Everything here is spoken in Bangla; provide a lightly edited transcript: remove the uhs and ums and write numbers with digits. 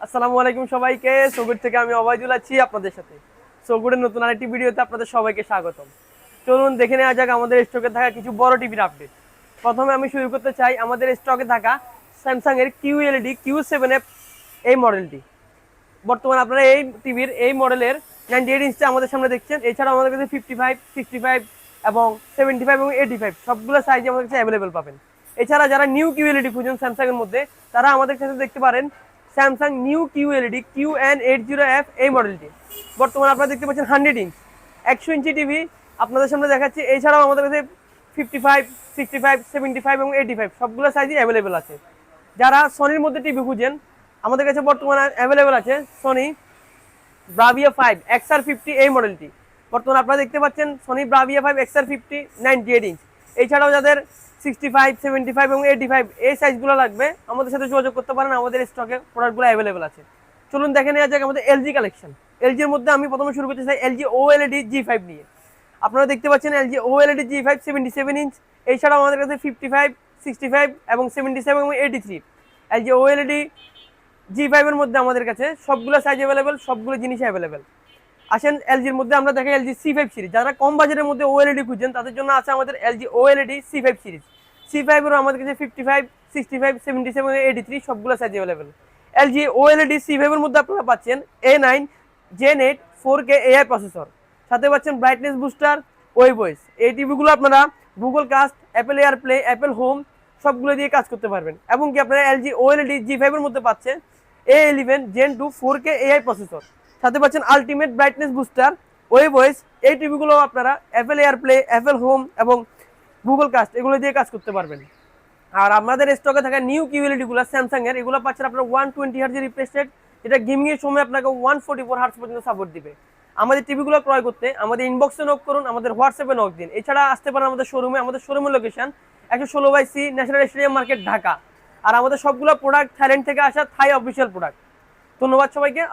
আসসালামু আলাইকুম সবাইকে। সৌগুড থেকে আমি অবায়দুল আছি আপনাদের সাথে। সৌগুডের নতুন আরেকটি ভিডিওতে আপনাদের সবাইকে স্বাগতম। চলুন দেখে নেওয়া যাক আমাদের স্টকে থাকা কিছু বড় টিভির আপডেট। প্রথমে আমি শুরু করতে চাই আমাদের স্টকে থাকা স্যামসাং এর QLED Q7F এই মডেলটি। বর্তমানে আপনারা এই টিভির এই মডেলের 98 ইঞ্চটা আমাদের সামনে দেখছেন। এছাড়াও আমাদের কাছে 55, 65 এবং 75 এবং 85 সবগুলো সাইজে আমাদের কাছে অ্যাভেলেবেল পাবেন। এছাড়া যারা নিউ QLED খুঁজেন স্যামসাং এর মধ্যে, তারা আমাদের কাছে দেখতে পারেন স্যামসাং নিউ QLED QN80F এই মডেলটি। বর্তমানে আপনারা দেখতে পাচ্ছেন 100 ইঞ্চ 100 ইঞ্চি টিভি আপনাদের সামনে দেখাচ্ছি। এছাড়াও আমাদের কাছে 55, 65, 75 এবং 85 সবগুলো সাইজই অ্যাভেলেবেল আছে। যারা সনির মধ্যে টিভি খুঁজেন, আমাদের কাছে বর্তমানে অ্যাভেলেবেল আছে সনি ব্রাভিয়া 5 XR50 এই মডেলটি। বর্তমানে আপনারা দেখতে পাচ্ছেন সনি ব্রাভিয়া 5 XR50 98 ইঞ্চ। এছাড়াও যাদের 65, 75 এবং 85 এই সাইজগুলো লাগবে, আমাদের সাথে যোগাযোগ করতে পারেন। আমাদের স্টকে প্রোডাক্টগুলো অ্যাভেলেবেল আছে। চলুন দেখে নেওয়া যাক আমাদের এলজি কালেকশন। এলজির মধ্যে আমি প্রথমে শুরু করতে চাই এলজি OLED G5 নিয়ে। আপনারা দেখতে পাচ্ছেন এলজি OLED G5 77 ইঞ্চ। এছাড়াও আমাদের কাছে 55, 65 এবং 77 এবং 83 এলজি OLED G5 এর মধ্যে আমাদের কাছে সবগুলো সাইজ অ্যাভেলেবেল, সবগুলো জিনিস অ্যাভেলেবেল। আসেন এলজির মধ্যে আমরা দেখাই এলজি C5 সিরিজ। যারা কম বাজেটের মধ্যে OLED খুঁজছেন তাদের জন্য আছে আমাদের LG OLED C5 series. C5 এরও আমাদের কাছে 55, 65, 77 এবং 83 সবগুলো size available. LG OLED C5 এর মধ্যে আপনারা পাচ্ছেন A9 Gen 8 4K AI processor, সাথে পাচ্ছেন ব্রাইটনেস বুস্টার, ওয়েব ওয়েস। এই টিভিগুলো আপনারা Google Cast, Apple AirPlay, Apple Home সবগুলো দিয়ে কাজ করতে পারবেন। এবং কি আপনারা এলজি OLED G5 এর মধ্যে পাচ্ছেন A11 Gen 2 4K AI processor, সাথে পাচ্ছেন আলটিমেট ব্রাইটনেস বুস্টার, ওয়েব ওয়েস। এই টিভিগুলো আপনারা অ্যাপেল এয়ারপ্লে, অ্যাপেল হোম এবং গুগল কাস্ট এগুলো দিয়ে কাজ করতে পারবেন। আর আমাদের স্টকে থাকা নিউ QLED গুলো স্যামসাং এর, এগুলো পাচ্ছেন আপনারা 120 হার্জ রিফ্রেশ রেট, যেটা গেমিং এর সময় আপনাকে 144 হার্জ পর্যন্ত সাপোর্ট দিবে। আমাদের টিভিগুলো ক্রয় করতে আমাদের ইনবক্সে নক করুন, আমাদের হোয়াটসঅ্যাপে নক দিন। এছাড়া আসতে পারেন আমাদের শোরুমে। আমাদের শোরুমের location 116/C national stadium market, Dhaka. আর আমাদের সবগুলো প্রোডাক্ট থাইল্যান্ড থেকে আসা থাই অফিসিয়াল প্রোডাক্ট। ধন্যবাদ সবাইকে।